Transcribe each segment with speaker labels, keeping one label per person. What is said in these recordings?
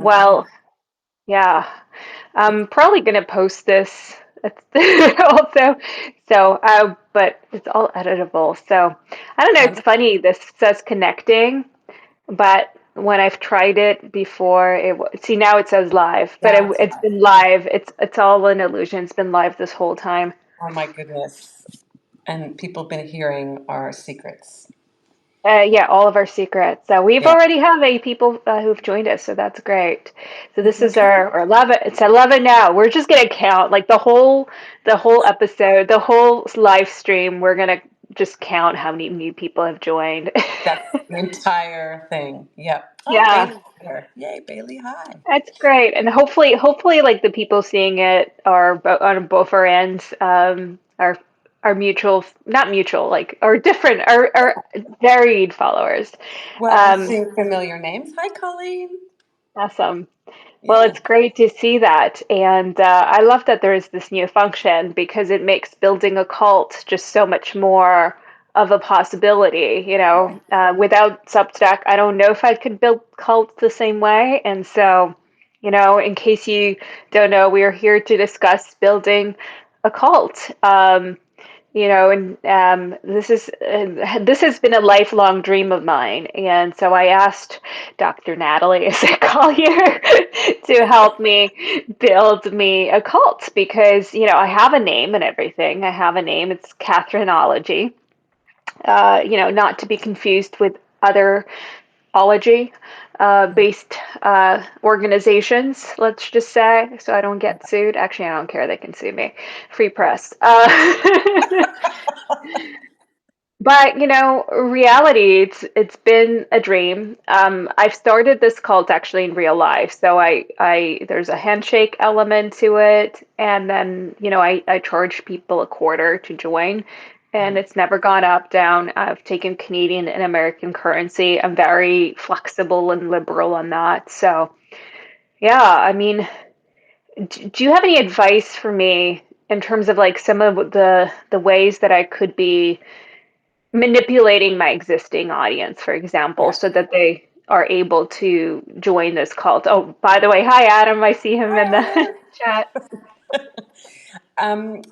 Speaker 1: Well, yeah. I'm probably gonna post this also. So, but it's all editable. So I don't know. It's
Speaker 2: Wonderful.
Speaker 1: funny. This says connecting, but when I've tried it before, see now it says live, but
Speaker 2: Now it's
Speaker 1: it's
Speaker 2: live.
Speaker 1: been live. It's all an illusion. It's been live this whole time.
Speaker 2: Oh my goodness. And people have been hearing our secrets.
Speaker 1: Yeah, all of our secrets. So we've
Speaker 2: Yeah.
Speaker 1: already have 8 people who've joined us, so that's great. So this is
Speaker 2: Okay.
Speaker 1: our 11. It's 11 now. We're just gonna count like the whole episode, the whole live stream. We're gonna just count how many new people have joined.
Speaker 2: That's the entire thing. Yep. Oh,
Speaker 1: Yeah,
Speaker 2: Bailey's here. Yay, Bailey. Hi.
Speaker 1: that's great. And hopefully, like the people seeing it are on both our ends. Are mutual, not mutual, like are different, are varied followers.
Speaker 2: Well, I'm
Speaker 1: Um,
Speaker 2: seeing familiar names. Hi, Colleen.
Speaker 1: awesome. Well,
Speaker 2: Yeah.
Speaker 1: it's great to see that. And I love that there is this new function because it makes building a cult just so much more of a possibility. Without Substack, I don't know if I could build cults the same way. And so, in case you don't know, we are here to discuss building a cult. And this has been a lifelong dream of mine. And so I asked Dr. Natalie, as I call her, to help me build me a cult because I have a name and everything. I have a name. It's Katherineology. Not to be confused with other ology based organizations, let's just say, so I don't get sued. Actually, I don't care. They can sue me. Free press. But reality, it's been a dream. I've started this cult actually in real life, so I there's a handshake element to it, and then I charge people a quarter to join, and it's never gone up down. I've taken Canadian and American currency. I'm very flexible and liberal on that. So yeah, I mean, do you have any advice for me in terms of like some of the ways that I could be manipulating my existing audience, for example,
Speaker 2: Yeah.
Speaker 1: so that they are able to join this cult? Oh, by the way, hi Adam. I see him in
Speaker 2: Hi,
Speaker 1: the chat.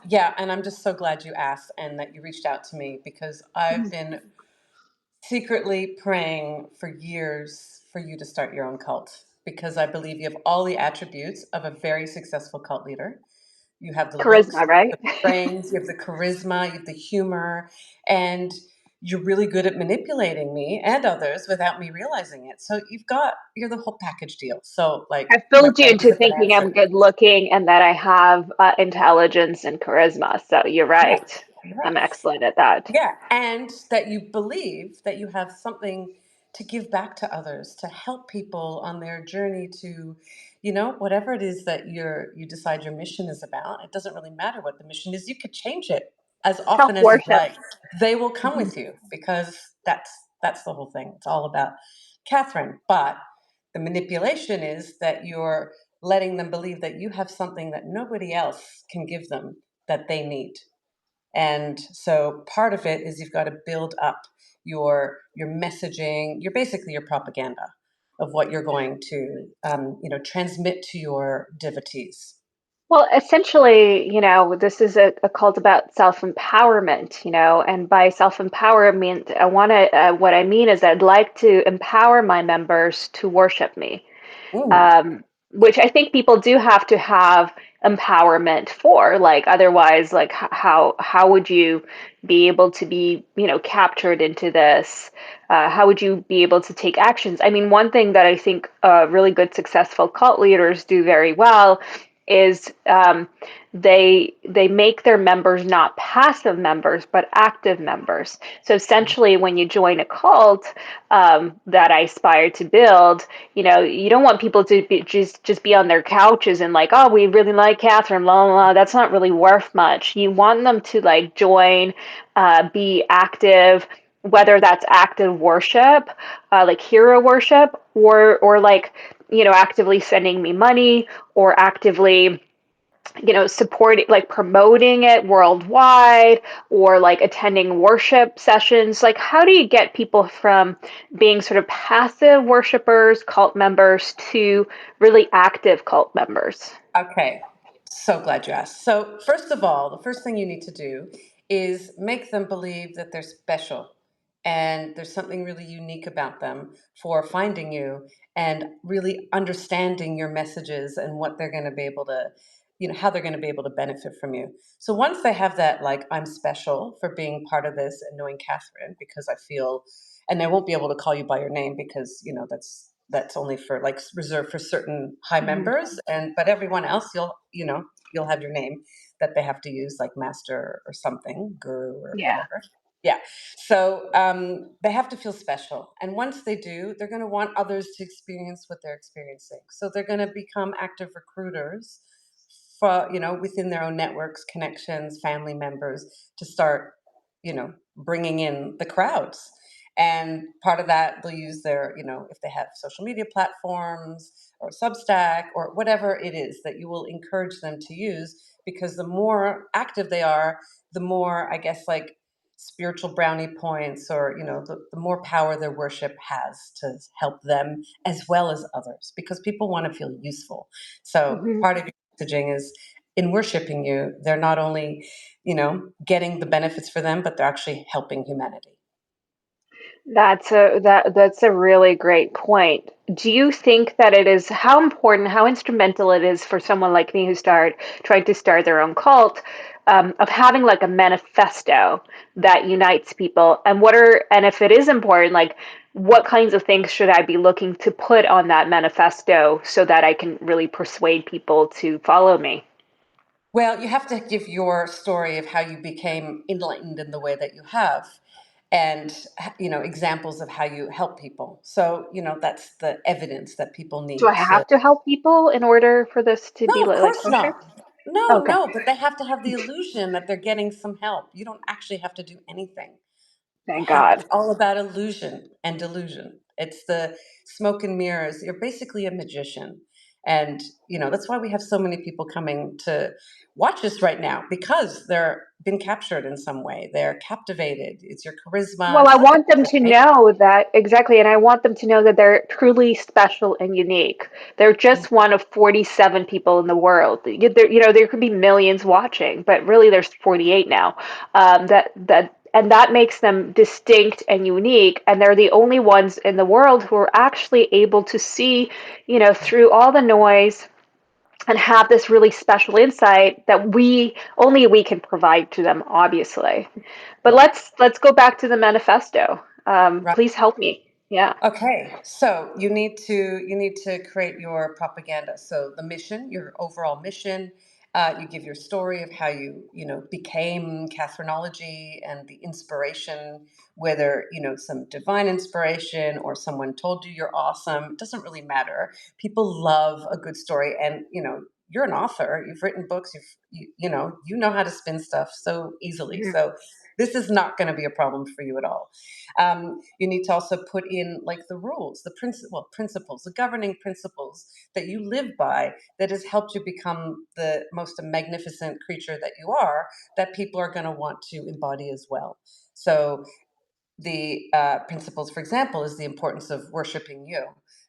Speaker 2: yeah, and I'm just so glad you asked and that you reached out to me because I've been secretly praying for years for you to start your own cult because I believe you have all the attributes of a very successful cult leader. You have the looks,
Speaker 1: Charisma, right?
Speaker 2: the brains, you have the charisma, you have the humor, and you're really good at manipulating me and others without me realizing it. So you're the whole package deal. So, like,
Speaker 1: I've
Speaker 2: my
Speaker 1: fooled you
Speaker 2: prayers
Speaker 1: into
Speaker 2: have been
Speaker 1: thinking I'm
Speaker 2: answered.
Speaker 1: good looking and that I have intelligence and charisma. So you're
Speaker 2: Yeah,
Speaker 1: right.
Speaker 2: you're
Speaker 1: I'm
Speaker 2: right.
Speaker 1: excellent at that.
Speaker 2: Yeah, and that you believe that you have something to give back to others, to help people on their journey to, whatever it is that you decide your mission is about. It doesn't really matter what the mission is. You could change it as
Speaker 1: Self
Speaker 2: often as you'd
Speaker 1: worship.
Speaker 2: like. They will come with you because that's the whole thing. It's all about Catherine. But the manipulation is that you're letting them believe that you have something that nobody else can give them that they need. And so part of it is you've got to build up your messaging, your basically your propaganda of what you're going to transmit to your devotees.
Speaker 1: Well, essentially, this is a cult about self-empowerment, and by self-empowerment, what I mean is I'd like to empower my members to worship me,
Speaker 2: Mm,
Speaker 1: um, which I think people do have to have empowerment for. Like, otherwise, like, how would you be able to be, captured into this? How would you be able to take actions? I mean, one thing that I think really good, successful cult leaders do very well is they make their members not passive members but active members. So essentially, when you join a cult that I aspire to build, you don't want people to just be on their couches and like, oh, we really like Catherine, blah, blah, blah. That's not really worth much. You want them to like join, be active, whether that's active worship, like hero worship, or like actively sending me money or actively supporting, like promoting it worldwide, or like attending worship sessions? Like, how do you get people from being sort of passive worshipers, cult members, to really active cult members?
Speaker 2: Okay, so glad you asked. So, first of all, the first thing you need to do is make them believe that they're special and there's something really unique about them for finding you and really understanding your messages and what they're going to be able to, how they're going to be able to benefit from you. So, once they have that, like, I'm special for being part of this and knowing Catherine because I feel, and they won't be able to call you by your name because that's only for like reserved for certain high
Speaker 1: Mhm.
Speaker 2: members, and but everyone else you'll have your name that they have to use, like master or something, guru or
Speaker 1: Yeah.
Speaker 2: whatever. Yeah. So they have to feel special, and once they do, they're going to want others to experience what they're experiencing, so they're going to become active recruiters for within their own networks, connections, family members, to start bringing in the crowds. And part of that, they'll use their, if they have social media platforms or Substack or whatever it is that you will encourage them to use, because the more active they are, the more, I guess, like spiritual brownie points, or the more power their worship has to help them as well as others, because people want to feel useful. So
Speaker 1: Mhm.
Speaker 2: part of your messaging is, in worshiping you, they're not only getting the benefits for them, but they're actually helping humanity.
Speaker 1: That's a really great point. Do you think that it is how important, how instrumental it is for someone like me who started trying to start their own cult, of having like a manifesto that unites people? And if it is important, like what kinds of things should I be looking to put on that manifesto so that I can really persuade people to follow me?
Speaker 2: Well, you have to give your story of how you became enlightened in the way that you have, and examples of how you help people. So that's the evidence that people
Speaker 1: Do I
Speaker 2: need to.
Speaker 1: have to help people in order for this to be
Speaker 2: No, of
Speaker 1: like
Speaker 2: course
Speaker 1: kosher?
Speaker 2: not. No,
Speaker 1: Okay,
Speaker 2: no, but they have to have the illusion that they're getting some help. You don't actually have to do anything.
Speaker 1: thank God.
Speaker 2: It's all about illusion and delusion. It's the smoke and mirrors. You're basically a magician. And, that's why we have so many people coming to watch us right now, because they're been captured in some way. They're captivated. It's your charisma.
Speaker 1: Well,
Speaker 2: It's
Speaker 1: I
Speaker 2: not the
Speaker 1: want them to
Speaker 2: entertainment.
Speaker 1: know that exactly, and I want them to know that they're truly special and unique. They're just one of 47 people in the world. There could be millions watching, but really there's 48 now. And that makes them distinct and unique, and they're the only ones in the world who are actually able to see, through all the noise, and have this really special insight that we can provide to them, obviously. But
Speaker 2: Right.
Speaker 1: let's go back to the manifesto.
Speaker 2: Right.
Speaker 1: Please help me. Yeah.
Speaker 2: Okay, so you need to create your propaganda. So the mission, your overall mission, you give your story of how you became Katherineology and the inspiration, whether some divine inspiration or someone told you you're awesome. It doesn't really matter. People love a good story, and you're an author. You've written books. You know how to spin stuff so easily.
Speaker 1: Mhm.
Speaker 2: So this is not going to be a problem for you at all. You need to also put in like the rules, principles, the governing principles that you live by, that has helped you become the most magnificent creature that you are, that people are going to want to embody as well. So the principles, for example, is the importance of worshiping you,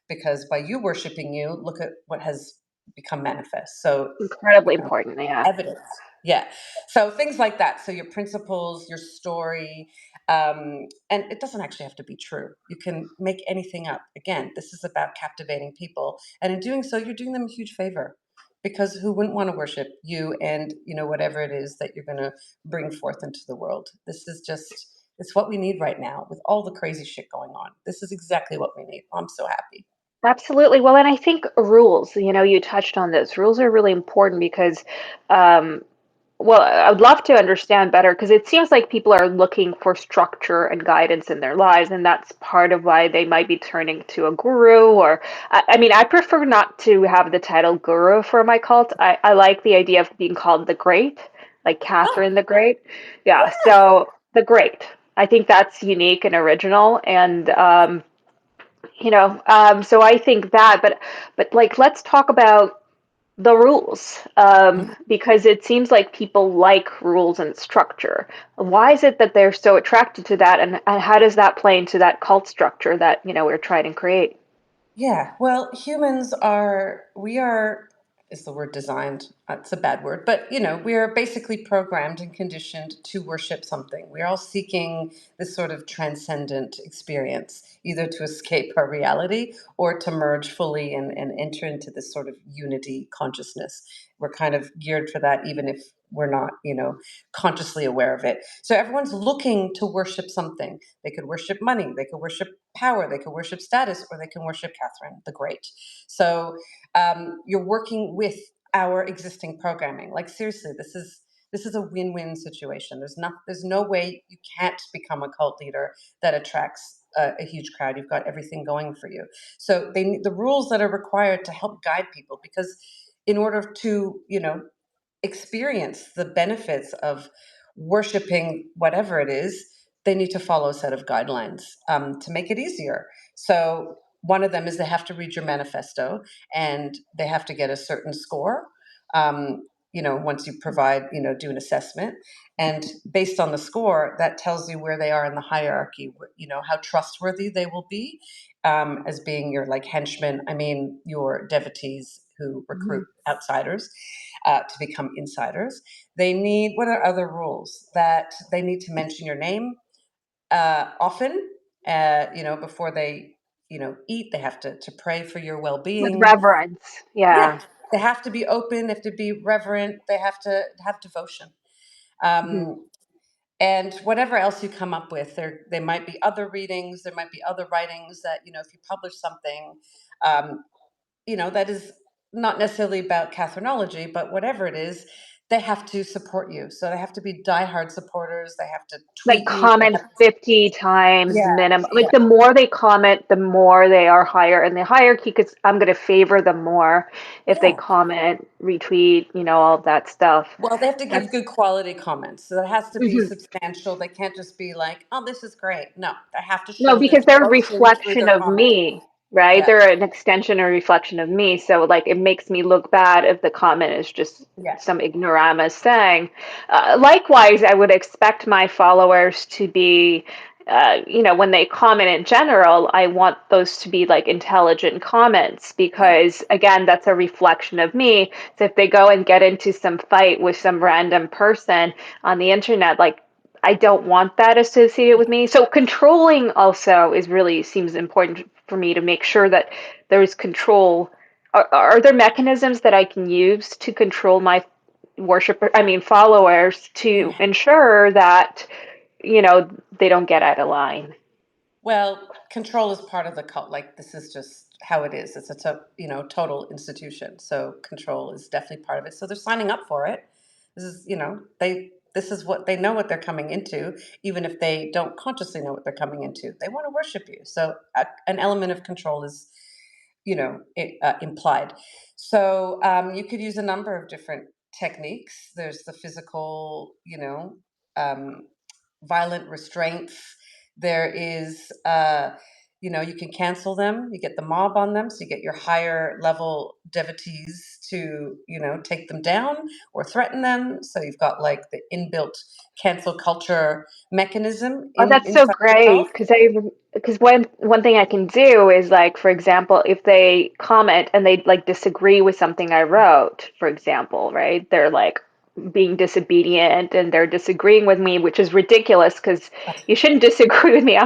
Speaker 2: because by you worshiping you, look at what has become manifest. So
Speaker 1: Incredibly important. Yeah.
Speaker 2: evidence. Yeah. So things like that. So your principles, your story, and it doesn't actually have to be true. You can make anything up. Again, this is about captivating people, and in doing so, you're doing them a huge favor, because who wouldn't want to worship you and whatever it is that you're going to bring forth into the world. This is just. It's what we need right now with all the crazy shit going on. This is exactly what we need. I'm so happy.
Speaker 1: Absolutely. Well, and I think rules, you touched on this. Rules are really important because, um, well, I would love to understand better because it seems like people are looking for structure and guidance in their lives, and that's part of why they might be turning to a guru. Or, I mean, I prefer not to have the title guru for my cult. I like the idea of being called the Great, like
Speaker 2: Oh,
Speaker 1: Catherine the Great. Yeah,
Speaker 2: yeah.
Speaker 1: so the Great. I think that's unique and original, and so I think that. But like, let's talk about. the rules, because it seems like people like rules and structure. Why is it that they're so attracted to that, and how does that play into that cult structure that we're trying to create?
Speaker 2: Yeah, well, we are, is the word designed? It's a bad word, but we are basically programmed and conditioned to worship something. We're all seeking this sort of transcendent experience, either to escape our reality or to merge fully and enter into this sort of unity consciousness. We're kind of geared for that, even if we're not, consciously aware of it. So everyone's looking to worship something. They could worship money, they could worship power, they can worship status, or they can worship Catherine the Great. So you're working with our existing programming. Like seriously, this is a win-win situation. There's no way you can't become a cult leader that attracts a huge crowd. You've got everything going for you. So the rules that are required to help guide people, because in order to experience the benefits of worshiping whatever it is, they need to follow a set of guidelines to make it easier. So one of them is they have to read your manifesto and they have to get a certain score. Once you provide, do an assessment, and based on the score, that tells you where they are in the hierarchy. How trustworthy they will be as being your like henchmen. I mean, your devotees who recruit
Speaker 1: Mhm.
Speaker 2: outsiders to become insiders. What are other rules? That they need to mention your name often, before they, eat. They have to pray for your well
Speaker 1: With
Speaker 2: being.
Speaker 1: reverence,
Speaker 2: Yeah,
Speaker 1: yeah.
Speaker 2: they have to be open, they have to be reverent, they have to have devotion.
Speaker 1: Mhm.
Speaker 2: Um, and whatever else you come up with, there might be other readings, there might be other writings that, if you publish something, um, that is not necessarily about Katherineology, but whatever it is, they have to support you. So they have to be diehard supporters. They have to
Speaker 1: Like
Speaker 2: tweet you. They
Speaker 1: comment
Speaker 2: have,
Speaker 1: 50 times
Speaker 2: yeah,
Speaker 1: minimum.
Speaker 2: yeah,
Speaker 1: Like the more they comment, the more they are higher in the hierarchy, because I'm going to favor them more if they
Speaker 2: yeah.
Speaker 1: comment, retweet, all of that stuff.
Speaker 2: Well, they have to give
Speaker 1: That's
Speaker 2: good quality comments. So it has to be
Speaker 1: mhm.
Speaker 2: substantial. They can't just be like, "Oh, this is great." No, they have to
Speaker 1: No,
Speaker 2: show their
Speaker 1: because they're a
Speaker 2: devotion through
Speaker 1: reflection
Speaker 2: their
Speaker 1: of
Speaker 2: comment.
Speaker 1: me, right?
Speaker 2: Yeah,
Speaker 1: They're an extension or reflection of me. So, like, it makes me look bad if the comment is just
Speaker 2: yeah,
Speaker 1: some ignoramus saying. Likewise, I would expect my followers to be, when they comment in general, I want those to be like intelligent comments
Speaker 2: yeah,
Speaker 1: because, again, that's a reflection of me. So, if they go and get into some fight with some random person on the internet, like, I don't want that associated with me. So controlling also is really seems important for me to make sure that there's control. Are there mechanisms that I can use to control my followers to
Speaker 2: yeah.
Speaker 1: ensure that, they don't get out of line?
Speaker 2: Well, control is part of the cult. Like this is just how it is. It's total institution. So control is definitely part of it. So they're signing up for it. This is, this is what they know what they're coming into, even if they don't consciously know what they're coming into. They want to worship you. So an element of control is, implied. So you could use a number of different techniques. There's the physical, um, violent restraints. There is, you can cancel them. You get the mob on them, so you get your higher level devotees to, take them down or threaten them. So you've got like the inbuilt cancel culture mechanism
Speaker 1: Oh, that's so
Speaker 2: inside the
Speaker 1: great
Speaker 2: cult.
Speaker 1: because one thing I can do is like, for example, if they comment and they like disagree with something I wrote, for example, right? They're like being disobedient and they're disagreeing with me, which is ridiculous because you shouldn't disagree with me.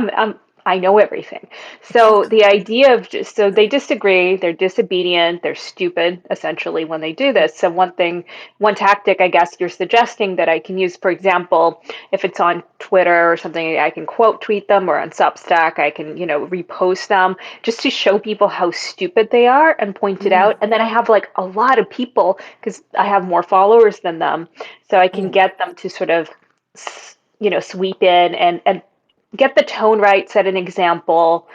Speaker 1: I know everything. So
Speaker 2: Exactly.
Speaker 1: the idea of just so they disagree, they're disobedient, they're stupid essentially when they do this. So one tactic I guess you're suggesting that I can use, for example, if it's on Twitter or something, I can quote tweet them, or on Substack, I can, repost them just to show people how stupid they are and point it
Speaker 2: Mm,
Speaker 1: out. And then I have like a lot of people because I have more followers than them. So I can
Speaker 2: mm.
Speaker 1: get them to sort of, sweep in and get the tone right, set an example.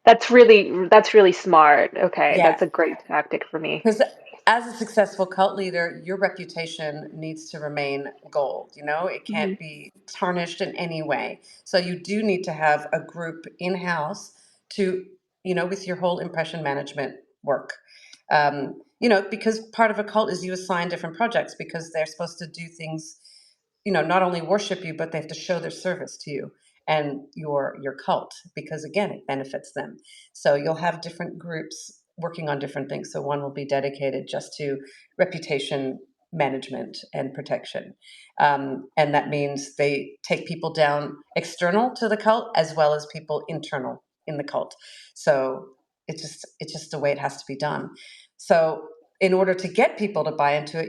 Speaker 1: That's really smart. Okay,
Speaker 2: Yeah.
Speaker 1: that's a great tactic for me.
Speaker 2: Because as a successful cult leader, your reputation needs to remain gold. It
Speaker 1: Mhm.
Speaker 2: can't be tarnished in any way. So you do need to have a group in house to, with your whole impression management work. Because part of a cult is you assign different projects because they're supposed to do things, not only worship you, but they have to show their service to you and your cult, because again, it benefits them. So you'll have different groups working on different things. So one will be dedicated just to reputation management and protection. And that means they take people down external to the cult as well as people internal in the cult. So it's just the way it has to be done. So in order to get people to buy into it,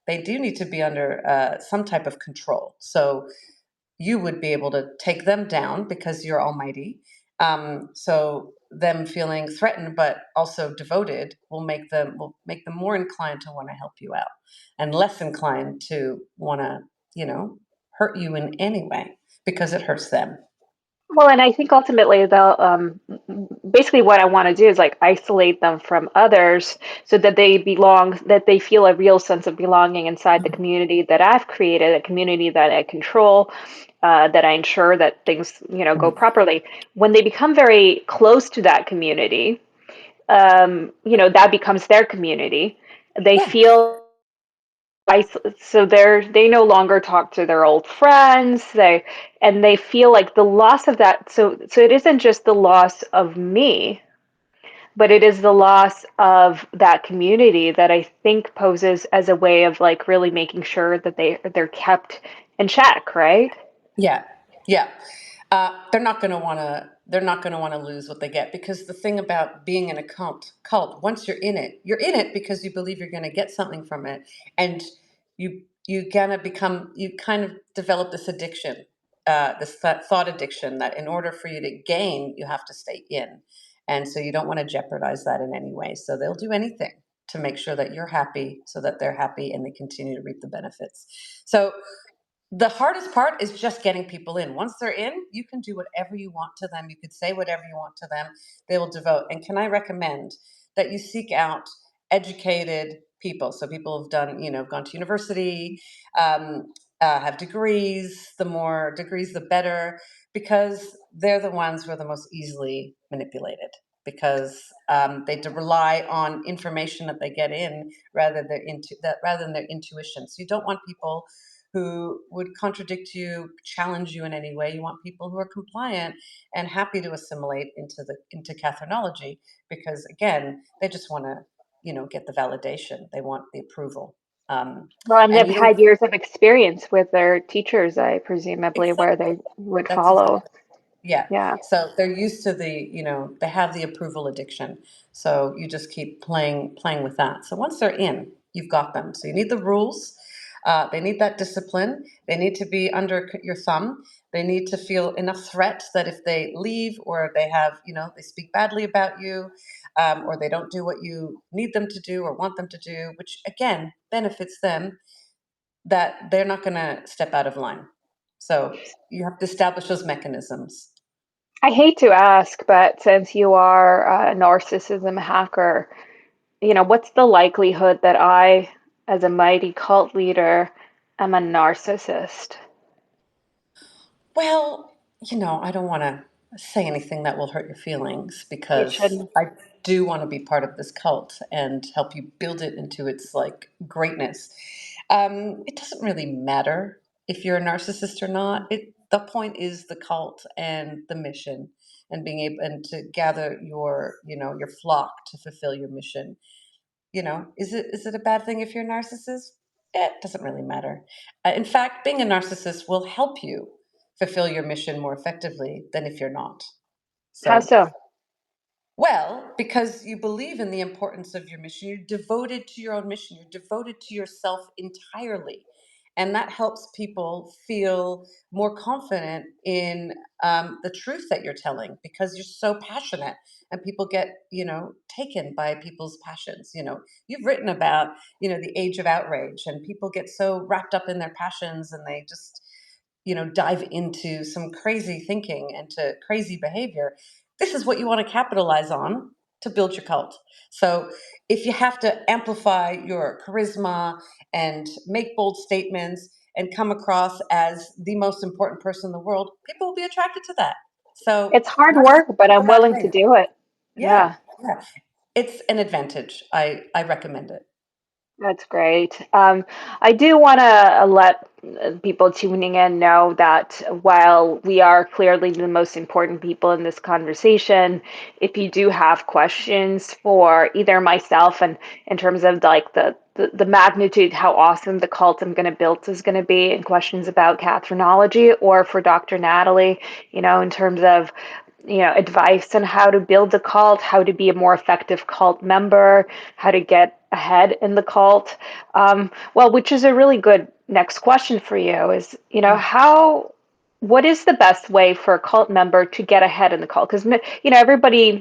Speaker 2: they do need to be under some type of control. So you would be able to take them down because you're almighty. So them feeling threatened but also devoted will make them more inclined to want to help you out, and less inclined to want to, hurt you in any way because it hurts them.
Speaker 1: Well, and I think ultimately they'll basically what I want to do is like isolate them from others so that they belong, that they feel a real sense of belonging inside the community that I've created, a community that I control, that I ensure that things, go properly. When they become very close to that community, that becomes their community. They
Speaker 2: Yeah,
Speaker 1: feel so they no longer talk to their old friends. They feel like the loss of that. So it isn't just the loss of me, but it is the loss of that community that I think poses as a way of like really making sure that they're kept in check, right?
Speaker 2: yeah, yeah. They're not going to want to. They're not going to want to lose what they get, because the thing about being in a cult, once you're in it because you believe you're going to get something from it, and you gonna become, you kind of develop this addiction, this thought addiction, that in order for you to gain, you have to stay in, and so you don't want to jeopardize that in any way. So they'll do anything to make sure that you're happy, so that they're happy, and they continue to reap the benefits. So the hardest part is just getting people in. Once they're in, you can do whatever you want to them. You could say whatever you want to them. They will devote. And can I recommend that you seek out educated people? So people who've done, gone to university, um, have degrees. The more degrees, the better, because they're the ones who are the most easily manipulated. Because rely on information that they get in rather than their intuition. So you don't want people who would contradict you, challenge you in any way. You want people who are compliant and happy to assimilate into Katherineology, because again, they just want to, get the validation. They want the approval.
Speaker 1: Well, and
Speaker 2: And
Speaker 1: they've
Speaker 2: you don't
Speaker 1: had years of experience with their teachers, I presumably, where
Speaker 2: exactly.
Speaker 1: they would
Speaker 2: That's exactly.
Speaker 1: follow.
Speaker 2: Yeah.
Speaker 1: Yeah.
Speaker 2: So they're used to they have the approval addiction. So you just keep playing with that. So once they're in, you've got them. So you need the rules. They need that discipline. They need to be under your thumb. They need to feel enough threat that if they leave, or they have, they speak badly about you, or they don't do what you need them to do or want them to do, which again benefits them, that they're not going to step out of line. So you have to establish those mechanisms.
Speaker 1: I hate to ask, but since you are a narcissism hacker, what's the likelihood that I, as a mighty cult leader, am a narcissist?
Speaker 2: Well, I don't want to say anything that will hurt your feelings,
Speaker 1: You
Speaker 2: because
Speaker 1: shouldn't.
Speaker 2: I do want to be part of this cult and help you build it into its like greatness. It doesn't really matter if you're a narcissist or not. The point is the cult and the mission, and being able and to gather your flock to fulfill your mission. Is it a bad thing if you're a narcissist? It doesn't really matter. In fact, being a narcissist will help you fulfill your mission more effectively than if you're not.
Speaker 1: How
Speaker 2: So,
Speaker 1: so?
Speaker 2: well, because you believe in the importance of your mission, you're devoted to your own mission, you're devoted to yourself entirely. And that helps people feel more confident in the truth that you're telling, because you're so passionate, and people get, taken by people's passions. You've written about, the age of outrage, and people get so wrapped up in their passions, and they just, dive into some crazy thinking and to crazy behavior. This is what you want to capitalize on to build your cult. So if you have to amplify your charisma and make bold statements and come across as the most important person in the world, people will be attracted to that. So
Speaker 1: It's hard
Speaker 2: narcissism
Speaker 1: work, but
Speaker 2: is a
Speaker 1: I'm
Speaker 2: bad
Speaker 1: willing to
Speaker 2: thing.
Speaker 1: do it.
Speaker 2: Yeah,
Speaker 1: Yeah.
Speaker 2: yeah. It's an advantage. I recommend it.
Speaker 1: That's great. I do want to let people tuning in know that while we are clearly the most important people in this conversation, if you do have questions for either myself and in terms of like the magnitude, how awesome the cult I'm going to build is going to be, and questions about Katherineology, or for Dr. Natalie, in terms of advice on how to build a cult, how to be a more effective cult member, how to get ahead in the cult. Well, which is a really good next question for you is, what is the best way for a cult member to get ahead in the cult? Because,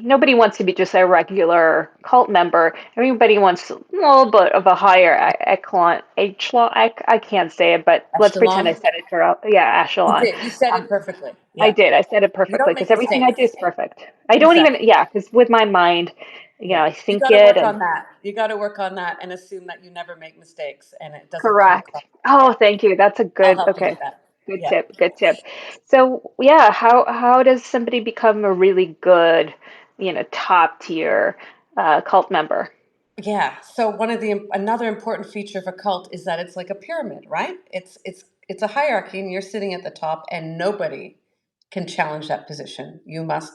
Speaker 1: nobody wants to be just a regular cult member. Everybody wants a little bit of a higher echelon. I can't say it, but let's pretend I
Speaker 2: Echelon.
Speaker 1: said it for, yeah,
Speaker 2: You
Speaker 1: echelon.
Speaker 2: did. You said it
Speaker 1: Um,
Speaker 2: perfectly.
Speaker 1: I
Speaker 2: Yeah.
Speaker 1: did. I said it
Speaker 2: You
Speaker 1: perfectly
Speaker 2: don't
Speaker 1: because
Speaker 2: make
Speaker 1: everything I do
Speaker 2: mistakes.
Speaker 1: is perfect. I don't even,
Speaker 2: Exactly.
Speaker 1: yeah, because with my mind,
Speaker 2: Yeah.
Speaker 1: I
Speaker 2: You
Speaker 1: think
Speaker 2: got to
Speaker 1: it
Speaker 2: work
Speaker 1: and
Speaker 2: on that. You got to work on that and assume that you never make mistakes and it doesn't come across.
Speaker 1: correct. Oh,
Speaker 2: Yeah.
Speaker 1: thank you. That's a
Speaker 2: I'll
Speaker 1: good,
Speaker 2: help you with
Speaker 1: okay.
Speaker 2: that.
Speaker 1: Good
Speaker 2: Yeah.
Speaker 1: tip. Good tip. So, yeah, how does somebody become a really good, top tier cult member?
Speaker 2: Yeah. So one of the another important feature of a cult is that it's like a pyramid, right? It's a hierarchy, and you're sitting at the top, and nobody can challenge that position. You must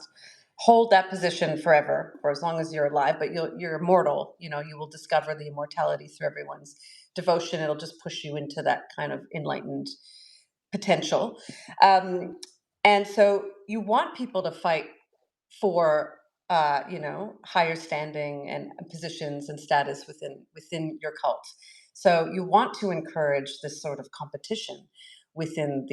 Speaker 2: hold that position forever, for as long as you're alive. But you're immortal. You will discover the immortality through everyone's devotion. It'll just push you into that kind of enlightened potential. Um, and so you want people to fight for higher standing and positions and status within your cult. So you want to encourage this sort of competition within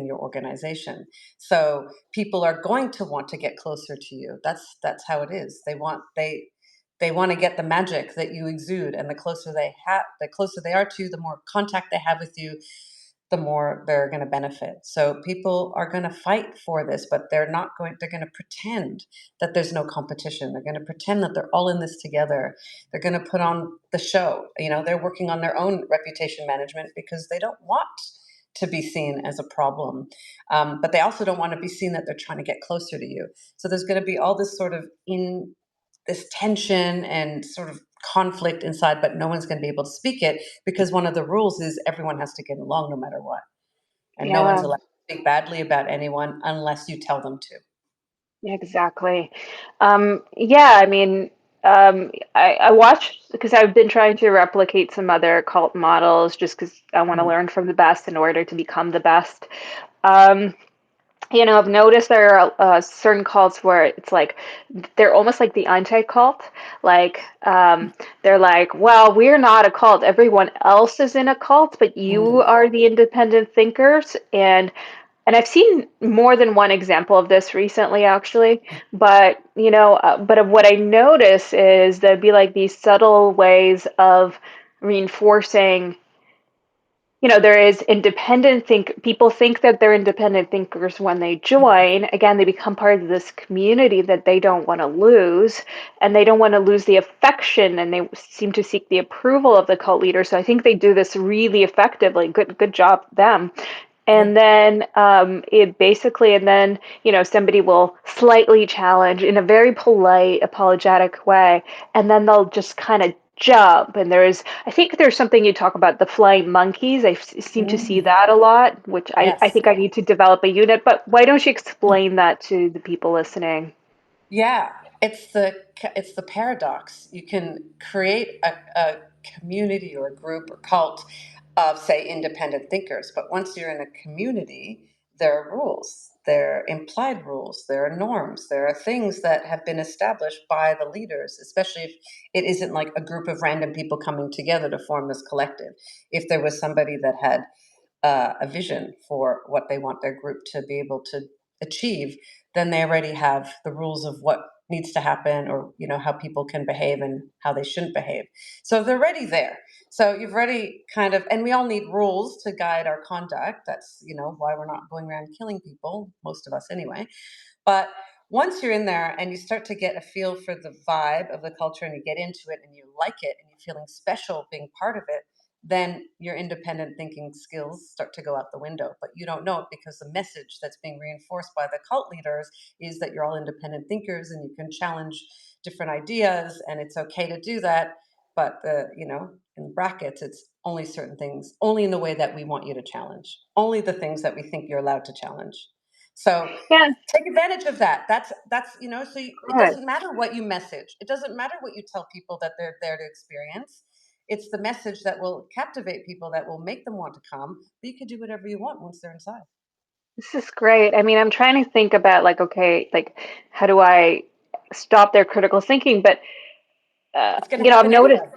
Speaker 2: your organization. So people are going to want to get closer to you. That's how it is. They want to get the magic that you exude, and the closer they are to you, the more contact they have with you, the more they're going to benefit. So people are going to fight for this, but they're going to pretend that there's no competition. They're going to pretend that they're all in this together. They're going to put on the show. They're working on their own reputation management because they don't want to be seen as a problem. But they also don't want to be seen that they're trying to get closer to you. So there's going to be all this sort of in this tension and sort of conflict inside, but no one's going to be able to speak it because one of the rules is everyone has to get along no matter what. And no one's
Speaker 1: Yeah,
Speaker 2: allowed to speak badly about anyone unless you tell them to.
Speaker 1: exactly. Yeah, I mean, I watched because I've been trying to replicate some other cult models just because I want to
Speaker 2: Mm.
Speaker 1: learn from the best in order to become the best. Um, I've noticed there are certain cults where it's like they're almost like the anti-cult. Like, they're like, well, we're not a cult. Everyone else is in a cult, but you
Speaker 2: Mm.
Speaker 1: are the independent thinkers. And I've seen more than one example of this recently, actually. But but what I notice is there'd be like these subtle ways of reinforcing there is independent think people think that they're independent thinkers when they join. Again, they become part of this community that they don't want to lose, and they don't want to lose the affection, and they seem to seek the approval of the cult leader. So I think they do this really effectively. Good job them.
Speaker 2: Yeah.
Speaker 1: And then and then somebody will slightly challenge in a very polite, apologetic way, and then they'll just kind of jump. And I think there's something you talk about the flying monkeys. Seem to see
Speaker 2: Mm.
Speaker 1: that a lot, which I
Speaker 2: Yes.
Speaker 1: think I need to develop a unit. But why don't you explain that to the people listening?
Speaker 2: Yeah, it's the paradox. You can create a community or a group or cult of, say, independent thinkers, but once you're in a community, there are rules, there are implied rules, there are norms, there are things that have been established by the leaders, especially if it isn't like a group of random people coming together to form this collective. If there was somebody that had a vision for what they want their group to be able to achieve, then they already have the rules of what needs to happen, or how people can behave and how they shouldn't behave. So they're already there. So you've already kind of, and we all need rules to guide our conduct. That's why we're not going around killing people, most of us anyway. But once you're in there and you start to get a feel for the vibe of the culture and you get into it and you like it and you're feeling special being part of it, then your independent thinking skills start to go out the window. But you don't know it because the message that's being reinforced by the cult leaders is that you're all independent thinkers and you can challenge different ideas and it's okay to do that. But in brackets, it's only certain things, only in the way that we want you to challenge, only the things that we think you're allowed to challenge. So
Speaker 1: Yeah,
Speaker 2: take advantage of that. It
Speaker 1: good.
Speaker 2: doesn't matter what you message. It doesn't matter what you tell people that they're there to experience. It's the message that will captivate people, that will make them want to come. But you can do whatever you want once they're inside.
Speaker 1: This is great. I mean, I'm trying to think about like, okay, like how do I stop their critical thinking? But
Speaker 2: It's going to
Speaker 1: I've
Speaker 2: happen
Speaker 1: noticed
Speaker 2: anyway.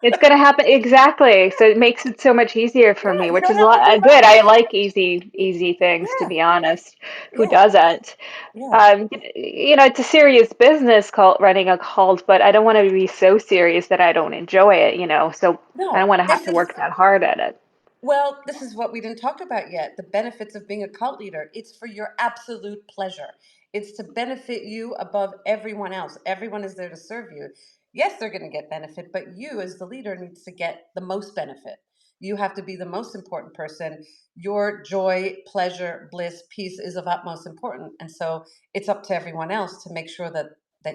Speaker 1: it's going to happen exactly. So it makes it so much easier for
Speaker 2: Yeah,
Speaker 1: me,
Speaker 2: you
Speaker 1: which
Speaker 2: don't
Speaker 1: is a
Speaker 2: have to
Speaker 1: lot
Speaker 2: do
Speaker 1: good. I
Speaker 2: much.
Speaker 1: like easy things, to
Speaker 2: Yeah,
Speaker 1: be honest. Who
Speaker 2: yeah,
Speaker 1: doesn't?
Speaker 2: yeah.
Speaker 1: It's a serious business called running a cult, but I don't want to be so serious that I don't enjoy it. So I don't
Speaker 2: No,
Speaker 1: want to have
Speaker 2: this
Speaker 1: to
Speaker 2: is
Speaker 1: work that hard at it.
Speaker 2: Well, this is what we didn't talk about yet, the benefits of being a cult leader. It's for your absolute pleasure. It's to benefit you above everyone else. Everyone is there to serve you. Yes, they're going to get benefit, but you as the leader needs to get the most benefit. You have to be the most important person. Your joy, pleasure, bliss, peace is of utmost importance. And so it's up to everyone else to make sure that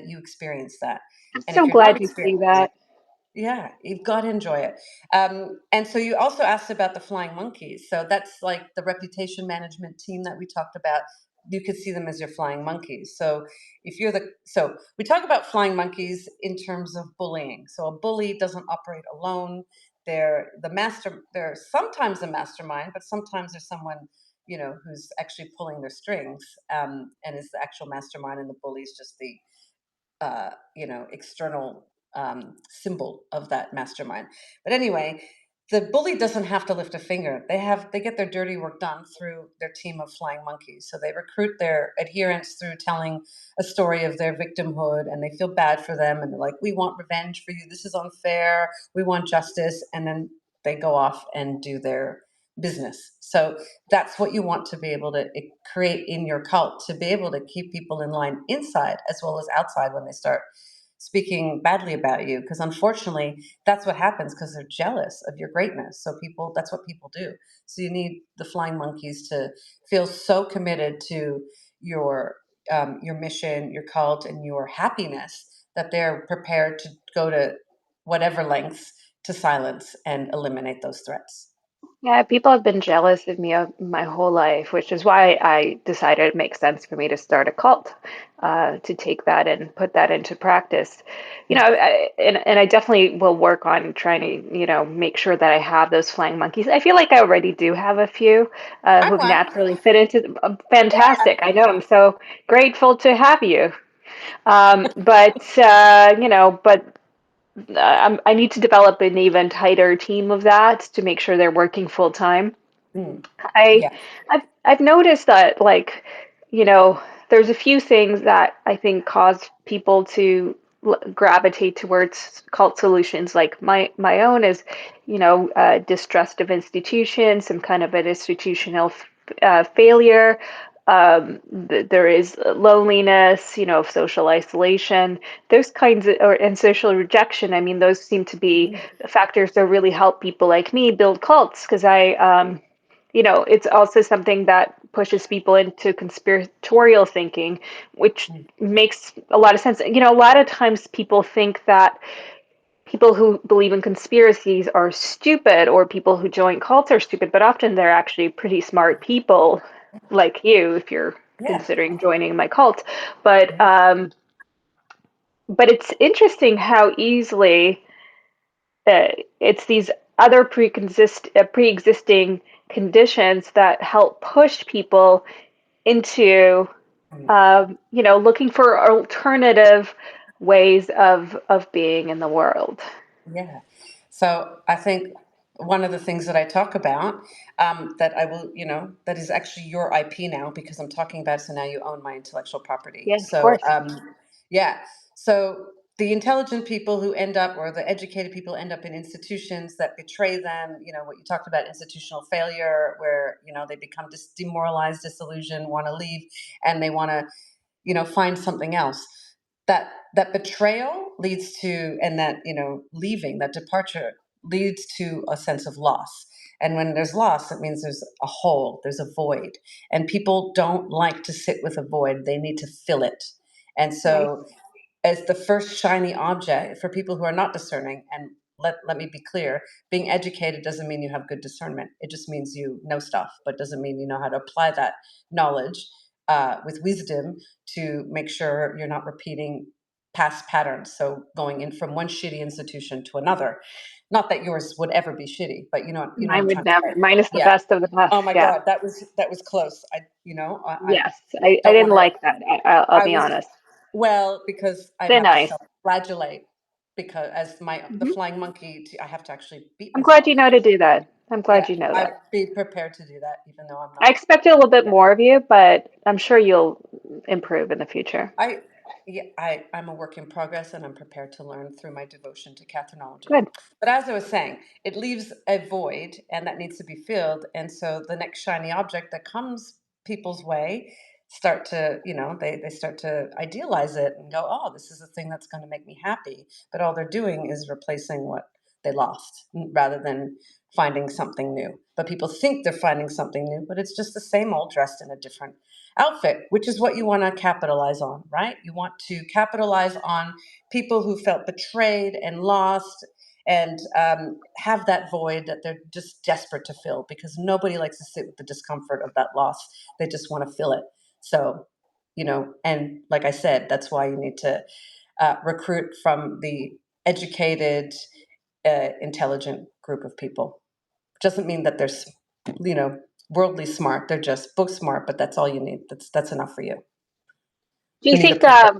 Speaker 2: you experience that.
Speaker 1: I'm
Speaker 2: And if
Speaker 1: so
Speaker 2: you're not
Speaker 1: glad you see
Speaker 2: experiencing
Speaker 1: that.
Speaker 2: it, yeah, you've got to enjoy it. And so you also asked about the flying monkeys. So that's like the reputation management team that we talked about. You could see them as your flying monkeys. So so we talk about flying monkeys in terms of bullying. So a bully doesn't operate alone. They're sometimes a mastermind, but sometimes there's someone, who's actually pulling their strings, and is the actual mastermind, and the bully is just the external symbol of that mastermind. But anyway, the bully doesn't have to lift a finger. They get their dirty work done through their team of flying monkeys. So they recruit their adherents through telling a story of their victimhood, and they feel bad for them, and they're like, "We want revenge for you. This is unfair. We want justice." And then they go off and do their business. So that's what you want to be able to create in your cult, to be able to keep people in line inside as well as outside when they start speaking badly about you, because unfortunately that's what happens, because they're jealous of your greatness. So that's what people do. So you need the flying monkeys to feel so committed to your your mission, your cult, and your happiness, that they're prepared to go to whatever lengths to silence and eliminate those threats.
Speaker 1: Yeah, people have been jealous of me my whole life, which is why I decided it makes sense for me to start a cult, to take that and put that into practice.
Speaker 2: Yeah.
Speaker 1: And I definitely will work on trying to, make sure that I have those flying monkeys. I feel like I already do have a few
Speaker 2: I'm
Speaker 1: who've
Speaker 2: one.
Speaker 1: naturally fit into. Fantastic. I know. I'm so grateful to have you. But I need to develop an even tighter team of that to make sure they're working full time.
Speaker 2: Mm,
Speaker 1: I
Speaker 2: yeah.
Speaker 1: I've noticed that you know there's a few things that I think cause people to gravitate towards cult solutions. Like my own is distrust of institutions, some kind of an institutional failure. There is loneliness, of social isolation, those kinds of, and social rejection. I mean, those seem to be
Speaker 2: Mm,
Speaker 1: factors that really help people like me build cults because it's also something that pushes people into conspiratorial thinking, which
Speaker 2: mm,
Speaker 1: makes a lot of sense. A lot of times people think that people who believe in conspiracies are stupid or people who join cults are stupid, but often they're actually pretty smart people like you if you're
Speaker 2: yeah.
Speaker 1: considering joining my cult. But
Speaker 2: Yeah.
Speaker 1: it's interesting how easily uh, it's these other pre-existing conditions that help push people into
Speaker 2: Mm,
Speaker 1: looking for alternative ways of being in the world.
Speaker 2: yeah. So I think one of the things that I talk about, that I will, that is actually your IP now, because I'm talking about it, so now you own my intellectual property.
Speaker 1: Yeah, of
Speaker 2: So,
Speaker 1: course.
Speaker 2: yeah. So the intelligent people who end up, or the educated people end up in institutions that betray them, what you talked about, institutional failure, where, they become demoralized, disillusioned, want to leave, and they want to, find something else. That betrayal leads to, and that, leaving, that departure leads to a sense of loss. And when there's loss, it means there's a hole, there's a void. And people don't like to sit with a void, they need to fill it. And
Speaker 1: Right.
Speaker 2: so, as the first shiny object for people who are not discerning, and let me be clear, being educated doesn't mean you have good discernment. It just means you know stuff, but doesn't mean you know how to apply that knowledge with wisdom to make sure you're not repeating past patterns. So going in from one shitty institution to another. Not that yours would ever be shitty, but you know what
Speaker 1: Mine
Speaker 2: I'm
Speaker 1: would
Speaker 2: trying to
Speaker 1: never.
Speaker 2: say.
Speaker 1: Mine is the
Speaker 2: Yeah.
Speaker 1: best of the best.
Speaker 2: Oh my
Speaker 1: Yeah.
Speaker 2: God, that was close. I
Speaker 1: Yes. I
Speaker 2: don't
Speaker 1: didn't
Speaker 2: want to.
Speaker 1: like that. I'll
Speaker 2: I
Speaker 1: be
Speaker 2: was
Speaker 1: honest.
Speaker 2: well because I
Speaker 1: Thin
Speaker 2: have to
Speaker 1: ice.
Speaker 2: self-flagellate because as the
Speaker 1: Hmm.
Speaker 2: flying monkey, I have to actually beat
Speaker 1: I'm glad you
Speaker 2: myself.
Speaker 1: know to do that. I'm
Speaker 2: Yeah,
Speaker 1: glad you know
Speaker 2: I'd
Speaker 1: that.
Speaker 2: be prepared to do that, even though I'm
Speaker 1: I
Speaker 2: not.
Speaker 1: expected a little bit
Speaker 2: Yeah.
Speaker 1: more of you, but I'm sure you'll improve in the future.
Speaker 2: I yeah, I'm a work in progress and I'm prepared to learn through my devotion to Katherineology.
Speaker 1: Good.
Speaker 2: But as I was saying, it leaves a void and that needs to be filled. And so the next shiny object that comes people's way start to, they start to idealize it and go, oh, this is the thing that's going to make me happy. But all they're doing is replacing what they lost rather than finding something new. But people think they're finding something new, but it's just the same old dressed in a different outfit, which is what you want to capitalize on, right? You want to capitalize on people who felt betrayed and lost and have that void that they're just desperate to fill because nobody likes to sit with the discomfort of that loss. They just want to fill it. So, and like I said, that's why you need to recruit from the educated, intelligent group of people. Doesn't mean that they're, you know, worldly smart. They're just book smart, but that's all you need. That's enough for you.
Speaker 1: Do you
Speaker 2: We need a
Speaker 1: think
Speaker 2: pivot.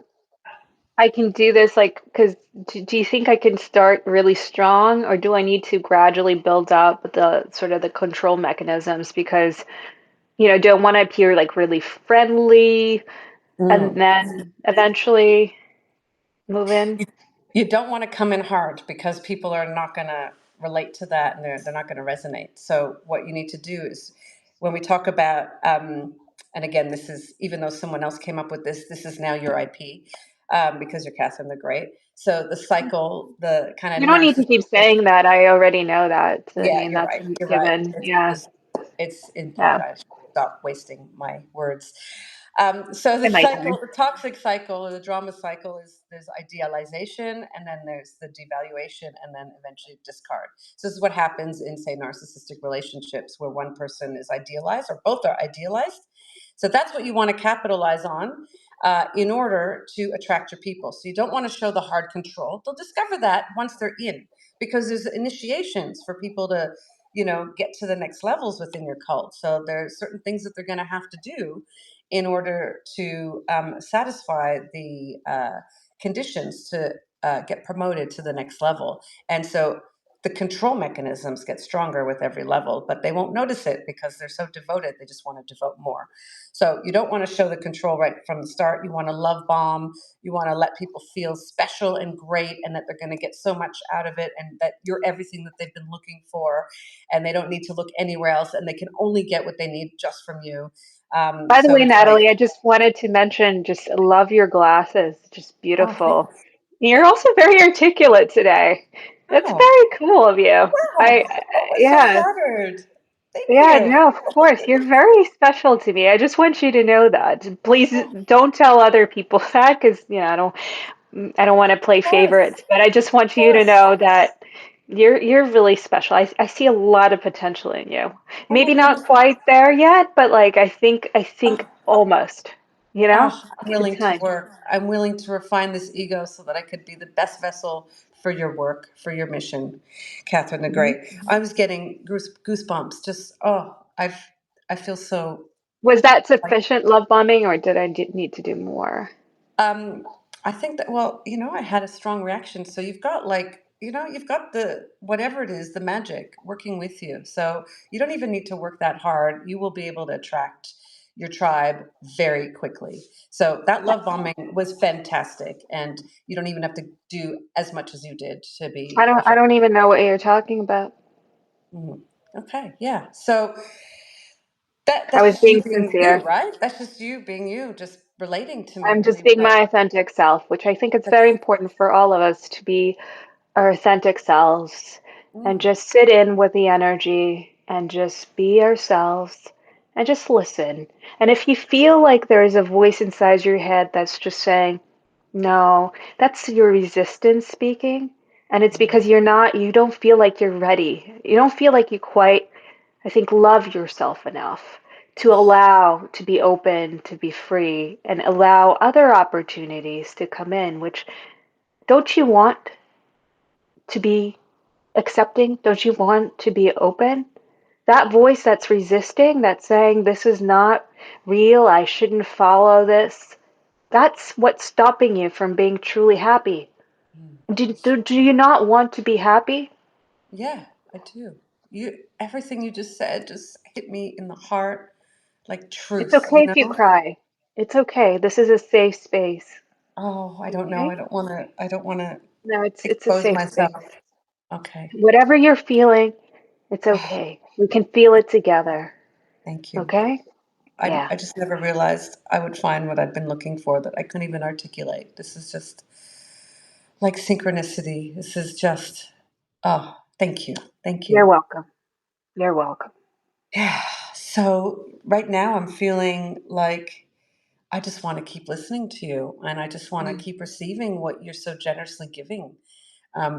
Speaker 1: I can do this like because do you think I can start really strong or do I need to gradually build up the sort of the control mechanisms because do I want to appear like really friendly and
Speaker 2: Mm.
Speaker 1: then eventually move in?
Speaker 2: You, you don't want to come in hard because people are not going to relate to that and they're not going to resonate. So what you need to do is when we talk about, and again, this is, even though someone else came up with this is now your IP because you're Catherine the Great. So the cycle, the kind
Speaker 1: You
Speaker 2: of
Speaker 1: don't need to keep
Speaker 2: narcissistic,
Speaker 1: saying that. I already know that. I
Speaker 2: yeah,
Speaker 1: mean,
Speaker 2: you're
Speaker 1: that's
Speaker 2: right.
Speaker 1: a
Speaker 2: You're right.
Speaker 1: given. Yeah.
Speaker 2: It's import.
Speaker 1: Yeah.
Speaker 2: I should stop wasting my words. So the
Speaker 1: In my
Speaker 2: cycle,
Speaker 1: time.
Speaker 2: the toxic cycle or the drama cycle is there's idealization and then there's the devaluation and then eventually discard. So this is what happens in, say, narcissistic relationships where one person is idealized or both are idealized. So that's what you want to capitalize on in order to attract your people. So you don't want to show the hard control. They'll discover that once they're in because there's initiations for people to get to the next levels within your cult. So there's certain things that they're going to have to do in order to satisfy the conditions to get promoted to the next level. And so the control mechanisms get stronger with every level, but they won't notice it because they're so devoted. They just want to devote more. So you don't want to show the control right from the start. You want to love bomb. You want to let people feel special and great and that they're going to get so much out of it and that you're everything that they've been looking for and they don't need to look anywhere else and they can only get what they need just from you.
Speaker 1: By the
Speaker 2: So
Speaker 1: way,
Speaker 2: it's like,
Speaker 1: Natalie, I just wanted to mention, just love your glasses. Just
Speaker 2: oh, thank
Speaker 1: beautiful.
Speaker 2: you.
Speaker 1: You're
Speaker 2: Thank
Speaker 1: also
Speaker 2: you.
Speaker 1: very articulate today. That's
Speaker 2: Oh,
Speaker 1: very cool of you.
Speaker 2: oh, I'm so
Speaker 1: Yeah,
Speaker 2: flattered. Thank
Speaker 1: yeah,
Speaker 2: you.
Speaker 1: no, of course. You're very special to me. I just want you to know that. Please
Speaker 2: Oh, of
Speaker 1: don't tell other people that because, I don't want to play
Speaker 2: course,
Speaker 1: favorites, but I just want
Speaker 2: of
Speaker 1: you to
Speaker 2: course.
Speaker 1: know that you're really special. I see a lot of potential in you.
Speaker 2: Oh my
Speaker 1: Maybe not
Speaker 2: goodness.
Speaker 1: quite there yet, but like I think
Speaker 2: Oh,
Speaker 1: almost.
Speaker 2: oh, I'm
Speaker 1: Give it
Speaker 2: willing to
Speaker 1: time.
Speaker 2: work. I'm willing to refine this ego so that I could be the best vessel for your work, for your mission, Catherine the
Speaker 1: Mhm.
Speaker 2: Great. I was getting goosebumps. Just I feel so
Speaker 1: Was that
Speaker 2: like
Speaker 1: sufficient love bombing, or did I need to do more?
Speaker 2: Um, I think that, well, I had a strong reaction. So you've got like, you've got the whatever it is, the magic working with you. So you don't even need to work that hard. You will be able to attract your tribe very quickly. So that love bombing was fantastic. And you don't even have to do as much as you did to
Speaker 1: I
Speaker 2: be
Speaker 1: don't I
Speaker 2: effective.
Speaker 1: don't even know what you're talking about.
Speaker 2: Mhm. Okay. Yeah. So
Speaker 1: I
Speaker 2: that's
Speaker 1: was
Speaker 2: just you
Speaker 1: being
Speaker 2: being you,
Speaker 1: sincere.
Speaker 2: right? That's just you being you, just relating to me
Speaker 1: I'm just
Speaker 2: really
Speaker 1: being
Speaker 2: well.
Speaker 1: my authentic self, which I think it's very
Speaker 2: That's
Speaker 1: important for all of us to be our authentic selves and
Speaker 2: Mm.
Speaker 1: just sit in with the energy and just be ourselves and just listen. And if you feel like there is a voice inside your head that's just saying, no, that's your resistance speaking. And it's because you don't feel like you're ready. You don't feel like you quite, I think, love yourself enough to allow to be open, to be free, and allow other opportunities to come in, which don't you want to be accepting? Don't you want to be open? That voice that's resisting, that's saying, this is not real, I shouldn't follow this, that's what's stopping you from being truly happy.
Speaker 2: Mm.
Speaker 1: Do you not want to be happy?
Speaker 2: Yeah, I do. Everything you just said just hit me in the heart like
Speaker 1: It's
Speaker 2: truth,
Speaker 1: okay if you cry. It's okay. This is a safe space.
Speaker 2: Oh, I don't know.
Speaker 1: Okay?
Speaker 2: I don't want to
Speaker 1: No, it's a
Speaker 2: expose
Speaker 1: safe
Speaker 2: myself.
Speaker 1: space.
Speaker 2: Okay.
Speaker 1: Whatever you're feeling, it's
Speaker 2: Oh,
Speaker 1: okay. We can feel it together.
Speaker 2: thank you.
Speaker 1: Okay?
Speaker 2: I
Speaker 1: Yeah.
Speaker 2: just never realized I would find what I've been looking for that I couldn't even articulate. This is just like synchronicity. This is just, oh, thank you. Thank
Speaker 1: You're
Speaker 2: you.
Speaker 1: welcome. You're welcome.
Speaker 2: Yeah. So right now I'm feeling like I just want to keep listening to you and I just want to
Speaker 1: Mm.
Speaker 2: keep receiving what you're so generously giving.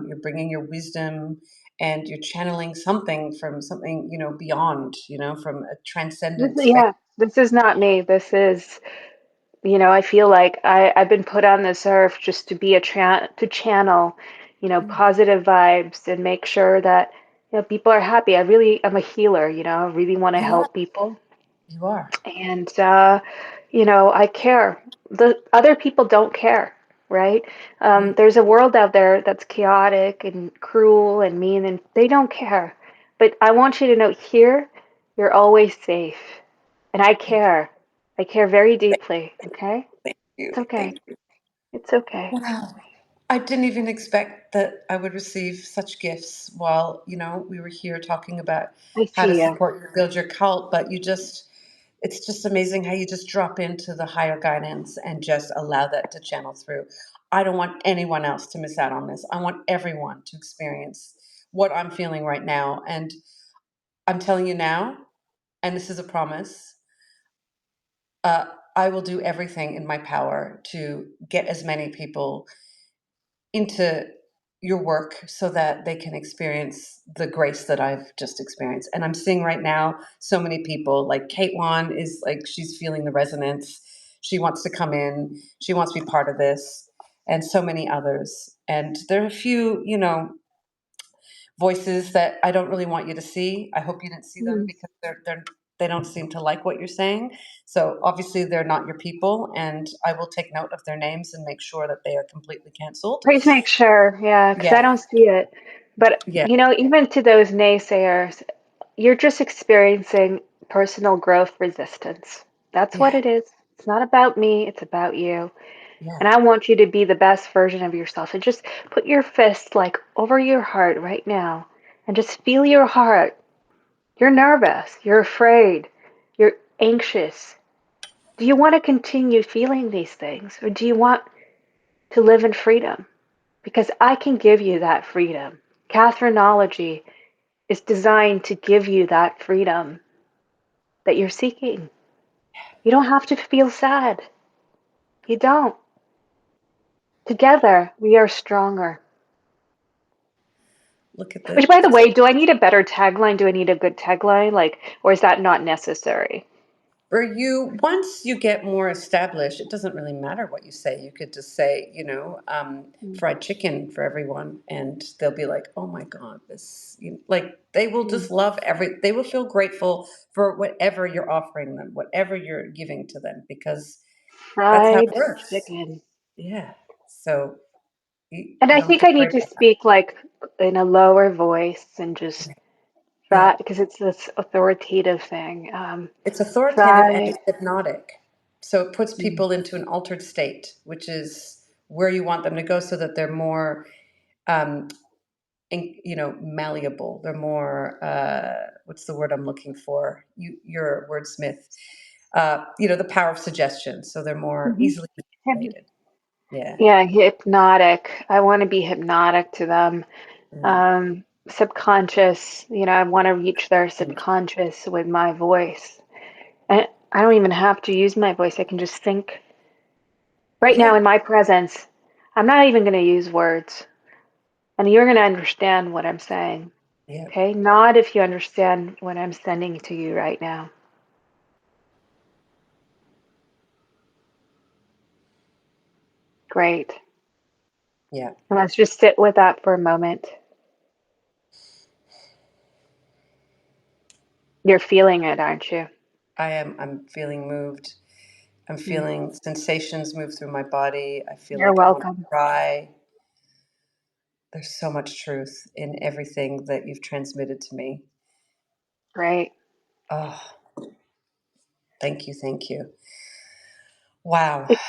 Speaker 2: You're bringing your wisdom and you're channeling something from something, beyond, from a transcendent space.
Speaker 1: Yeah, this is not me. This is, I feel like I've been put on this earth just to be to channel,
Speaker 2: Mm.
Speaker 1: positive vibes and make sure that, people are happy. I'm a healer, I really want to
Speaker 2: You are.
Speaker 1: help people.
Speaker 2: You are.
Speaker 1: And, I care. The other people don't care, right?
Speaker 2: Mm.
Speaker 1: There's a world out there that's chaotic and cruel and mean, and they don't care. But I want you to know here, you're always safe. And I
Speaker 2: Thank
Speaker 1: care. I care very deeply, okay?
Speaker 2: you.
Speaker 1: It's okay.
Speaker 2: Thank you.
Speaker 1: It's okay.
Speaker 2: Wow. I didn't even expect that I would receive such gifts while, we were here talking about
Speaker 1: I
Speaker 2: how to
Speaker 1: see you.
Speaker 2: support you build your cult, but it's just amazing how you just drop into the higher guidance and just allow that to channel through. I don't want anyone else to miss out on this. I want everyone to experience what I'm feeling right now. And I'm telling you now, and this is a promise, uh, I will do everything in my power to get as many people into your work so that they can experience the grace that I've just experienced. And I'm seeing right now so many people like Kate Wan is like, she's feeling the resonance. She wants to come in, she wants to be part of this, and so many others. And there are a few, voices that I don't really want you to see. I hope you didn't see them
Speaker 1: Mm.
Speaker 2: because they don't seem to like what you're saying. So obviously they're not your people, and I will take note of their names and make sure that they are completely canceled.
Speaker 1: Please make sure, yeah, because I
Speaker 2: Yeah,
Speaker 1: don't see it. But,
Speaker 2: yeah,
Speaker 1: even to those naysayers, you're just experiencing personal growth resistance. That's what
Speaker 2: yeah,
Speaker 1: it is. It's not about me, it's about you.
Speaker 2: yeah.
Speaker 1: And I want you to be the best version of yourself. And just put your fist like over your heart right now and just feel your heart. You're nervous, you're afraid, you're anxious. Do you want to continue feeling these things or do you want to live in freedom? Because I can give you that freedom. Katherineology is designed to give you that freedom that you're seeking. You don't have to feel sad. You don't. Together, we are stronger.
Speaker 2: Look at
Speaker 1: Which,
Speaker 2: the
Speaker 1: by the way, do I need a better tagline? Do I need a good tagline? Like, or is that not necessary?
Speaker 2: for you. Once you get more established, it doesn't really matter what you say. You could just say,
Speaker 1: Mm,
Speaker 2: fried chicken for everyone, and they'll be like, "Oh my God, this!" Like they will
Speaker 1: mm.
Speaker 2: just love every. They will feel grateful for whatever you're offering them, whatever you're giving to them, because that's how it
Speaker 1: Fried
Speaker 2: works.
Speaker 1: chicken.
Speaker 2: Yeah. So
Speaker 1: And
Speaker 2: you
Speaker 1: I
Speaker 2: don't have
Speaker 1: think
Speaker 2: to
Speaker 1: I
Speaker 2: worry
Speaker 1: need to
Speaker 2: about that.
Speaker 1: speak like in a lower voice and just
Speaker 2: Yeah.
Speaker 1: that because it's this authoritative thing.
Speaker 2: It's authoritative and
Speaker 1: Fried.
Speaker 2: it's hypnotic. So it puts
Speaker 1: Mm,
Speaker 2: people into an altered state, which is where you want them to go so that they're more, um, malleable. They're more, what's the word I'm looking for? You're a wordsmith. The power of suggestion. So they're more
Speaker 1: mhm.
Speaker 2: easily
Speaker 1: Hyp-
Speaker 2: manipulated. Yeah.
Speaker 1: Yeah, hypnotic. I want to be hypnotic to them.
Speaker 2: Mm.
Speaker 1: subconscious, I want to reach their subconscious with my voice. And I don't even have to use my voice. I can just think right now
Speaker 2: Yeah,
Speaker 1: in my presence. I'm not even going to use words. And you're going to understand what I'm saying.
Speaker 2: yeah,
Speaker 1: Okay? Not if you understand what I'm sending to you right now. Great.
Speaker 2: yeah.
Speaker 1: Let's just sit with that for a moment. You're feeling it, aren't you?
Speaker 2: I'm feeling moved. I'm
Speaker 1: Mm.
Speaker 2: feeling sensations move through my body. I feel
Speaker 1: You're
Speaker 2: like I want to
Speaker 1: welcome.
Speaker 2: cry. There's so much truth in everything that you've transmitted to me.
Speaker 1: Great.
Speaker 2: Oh, thank you, thank you. Wow.
Speaker 1: If,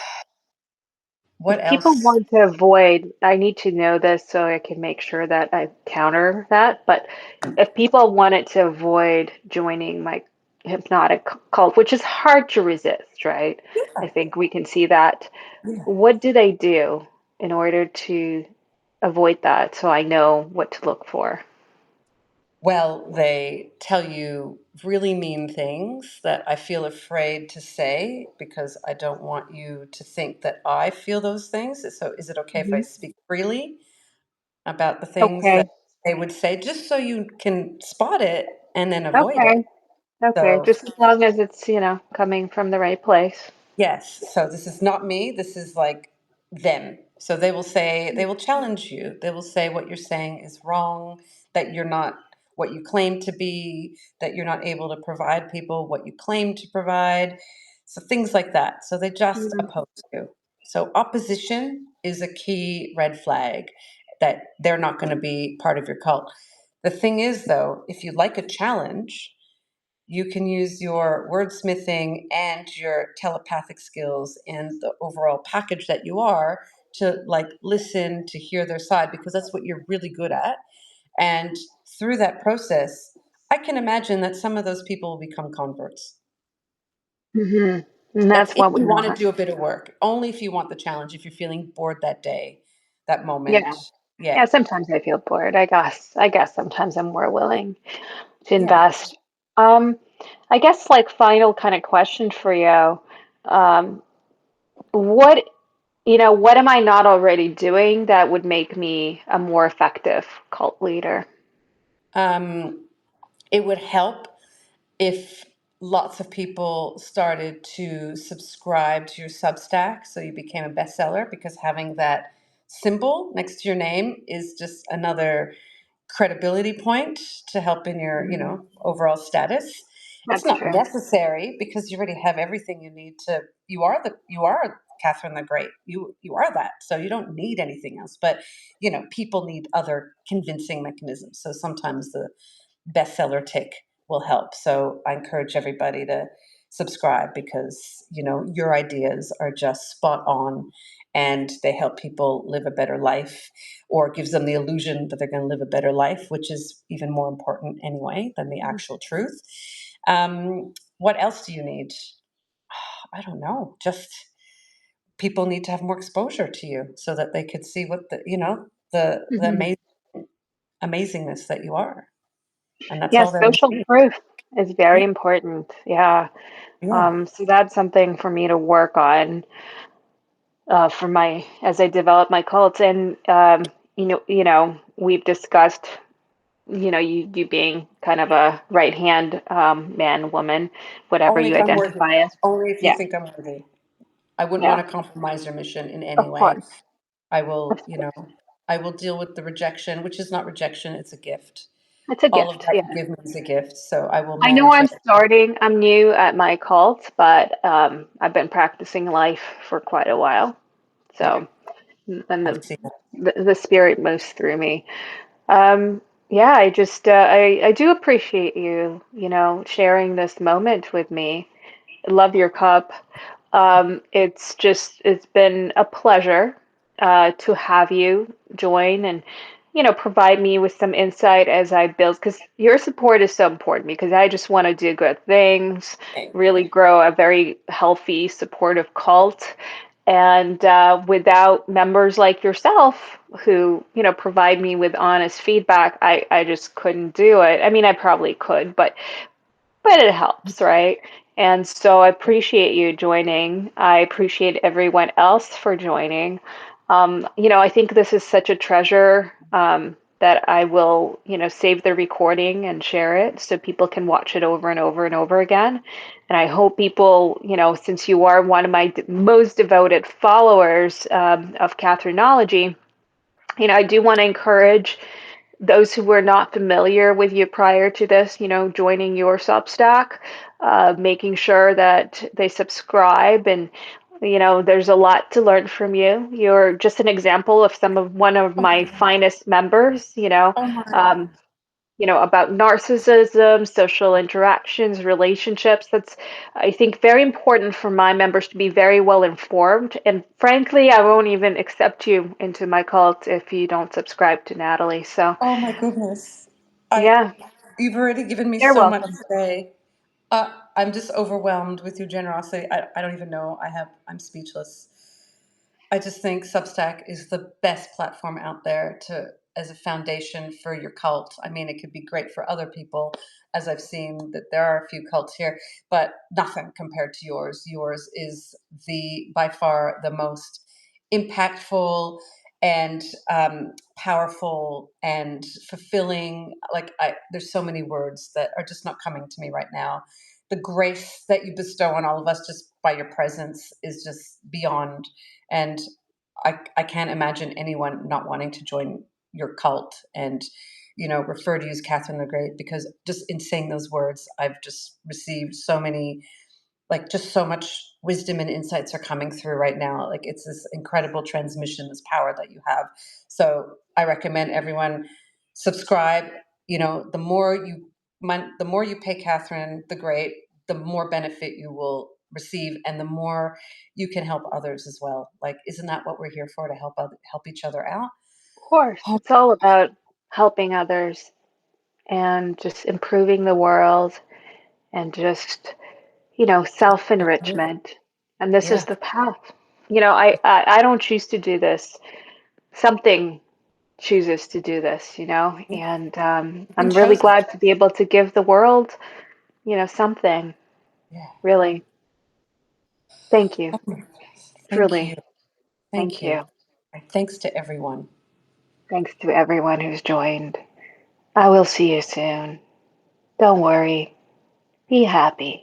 Speaker 2: What
Speaker 1: if people
Speaker 2: else?
Speaker 1: want to avoid, I need to know this so I can make sure that I counter that. But if people wanted to avoid joining my hypnotic cult, which is hard to resist, right? I
Speaker 2: Yeah,
Speaker 1: think we can see that.
Speaker 2: yeah.
Speaker 1: What do they do in order to avoid that so I know what to look for?
Speaker 2: Well, they tell you really mean things that I feel afraid to say because I don't want you to think that I feel those things. So, is it okay if I
Speaker 1: Hmm.
Speaker 2: speak freely about the things that
Speaker 1: Okay.
Speaker 2: they would say, just so you can spot it and then avoid it?
Speaker 1: Okay. Okay.
Speaker 2: So,
Speaker 1: Just as long as it's, coming from the right place.
Speaker 2: yes. So this is not me. This is like them. So they will say, they will challenge you. They will say what you're saying is wrong, that you're not what you claim to be, that you're not able to provide people what you claim to provide. So things like that. So they just
Speaker 1: Mm-hmm.
Speaker 2: oppose you. So opposition is a key red flag that they're not going to be part of your cult. The thing is, though, if you like a challenge, you can use your wordsmithing and your telepathic skills and the overall package that you are to like listen to hear their side because that's what you're really good at. And through that process, I can imagine that some of those people will become converts.
Speaker 1: And
Speaker 2: That's
Speaker 1: that's
Speaker 2: if
Speaker 1: what we
Speaker 2: you want to
Speaker 1: want.
Speaker 2: do a bit of work, only if you want the challenge, if you're feeling bored that day, that moment.
Speaker 1: Yeah.
Speaker 2: Yeah.
Speaker 1: Yeah, sometimes I feel bored. I guess sometimes I'm more willing to
Speaker 2: Yeah.
Speaker 1: invest. Um, I guess like final kind of question for you. Um, what, what am I not already doing that would make me a more effective cult leader?
Speaker 2: Um, it would help if lots of people started to subscribe to your Substack so you became a bestseller because having that symbol next to your name is just another credibility point to help in your,
Speaker 1: Mhm.
Speaker 2: overall status. It's
Speaker 1: That's
Speaker 2: not
Speaker 1: true.
Speaker 2: necessary because you already have everything you need to you are Catherine the Great. You are that. So you don't need anything else. But, people need other convincing mechanisms. So sometimes the bestseller tick will help. So I encourage everybody to subscribe because, your ideas are just spot on and they help people live a better life or gives them the illusion that they're going to live a better life, which is even more important anyway than the actual truth. What else do you need? I don't know. Just people need to have more exposure to you so that they could see what the
Speaker 1: Hmm.
Speaker 2: amazingness that you are. And that's
Speaker 1: Yeah,
Speaker 2: all there
Speaker 1: social
Speaker 2: is.
Speaker 1: proof is very
Speaker 2: Yeah.
Speaker 1: important. Yeah.
Speaker 2: Yeah.
Speaker 1: So that's something for me to work on for my as I develop my cult. And we've discussed, you being kind of a right hand man, woman, whatever
Speaker 2: Only
Speaker 1: you
Speaker 2: if I'm worthy.
Speaker 1: identify as.
Speaker 2: Only if you
Speaker 1: Yeah,
Speaker 2: think I'm worthy. I wouldn't
Speaker 1: yeah,
Speaker 2: want to compromise your mission in any
Speaker 1: of
Speaker 2: way.
Speaker 1: course,
Speaker 2: I
Speaker 1: of
Speaker 2: will,
Speaker 1: course.
Speaker 2: I will deal with the rejection, which is not rejection, it's a gift.
Speaker 1: It's a
Speaker 2: All of
Speaker 1: gift.
Speaker 2: that
Speaker 1: Yeah,
Speaker 2: you give me is a gift. So I will
Speaker 1: I know
Speaker 2: manage
Speaker 1: I'm
Speaker 2: that.
Speaker 1: starting. I'm new at my cult, but I've been practicing life for quite a while.
Speaker 2: Yeah,
Speaker 1: So, and
Speaker 2: I
Speaker 1: the
Speaker 2: see that.
Speaker 1: the spirit moves through me. Yeah, I do appreciate you, sharing this moment with me. I love your cup. It's been a pleasure to have you join and, provide me with some insight as I build, because your support is so important because I just want to do good things,
Speaker 2: Thank
Speaker 1: really
Speaker 2: you.
Speaker 1: grow a very healthy, supportive cult. And without members like yourself who, provide me with honest feedback, I just couldn't do it. I mean, I probably could, but it helps, right? And so I appreciate you joining. I appreciate everyone else for joining. I think this is such a treasure, that I will, save the recording and share it so people can watch it over and over and over again. And I hope people, since you are one of my most devoted followers, of Katherineology, I do want to encourage those who were not familiar with you prior to this, joining your Substack, making sure that they subscribe. And, there's a lot to learn from you. You're just an example of one of my finest members,
Speaker 2: Oh my.
Speaker 1: um, about narcissism, social interactions, relationships. That's, I think, very important for my members to be very well informed. And frankly, I won't even accept you into my cult if you don't subscribe to Nathalie. So,
Speaker 2: Oh my goodness. I
Speaker 1: yeah,
Speaker 2: You've already given me
Speaker 1: you're
Speaker 2: so much
Speaker 1: welcome.
Speaker 2: today. I'm just overwhelmed with your generosity. I don't even know. I'm speechless. I just think Substack is the best platform out there to as a foundation for your cult. I mean, it could be great for other people, as I've seen that there are a few cults here, but nothing compared to yours. Yours is the by far the most impactful and powerful and fulfilling. There's so many words that are just not coming to me right now. The grace that you bestow on all of us just by your presence is just beyond. And I can't imagine anyone not wanting to join your cult and, refer to you as Catherine the Great, because just in saying those words, I've just received so many, like, just so much wisdom and insights are coming through right now. Like, it's this incredible transmission, this power that you have. So I recommend everyone subscribe. The more you pay Catherine the Great, the more benefit you will receive, and the more you can help others as well. Like, isn't that what we're here for? To help each other out.
Speaker 1: Of course,
Speaker 2: Oh,
Speaker 1: it's all about helping others and just improving the world and just, self-enrichment. And this is
Speaker 2: yeah.
Speaker 1: the path. I don't choose to do this. Something chooses to do this, and
Speaker 2: You've been
Speaker 1: I'm really
Speaker 2: chosen.
Speaker 1: glad to be able to give the world, something,
Speaker 2: Yeah.
Speaker 1: really. Thank you,
Speaker 2: Oh my goodness. Thank you.
Speaker 1: truly.
Speaker 2: Thank
Speaker 1: Thank
Speaker 2: you.
Speaker 1: you.
Speaker 2: Thanks to everyone.
Speaker 1: Thanks to everyone who's joined. I will see you soon. Don't worry. Be happy.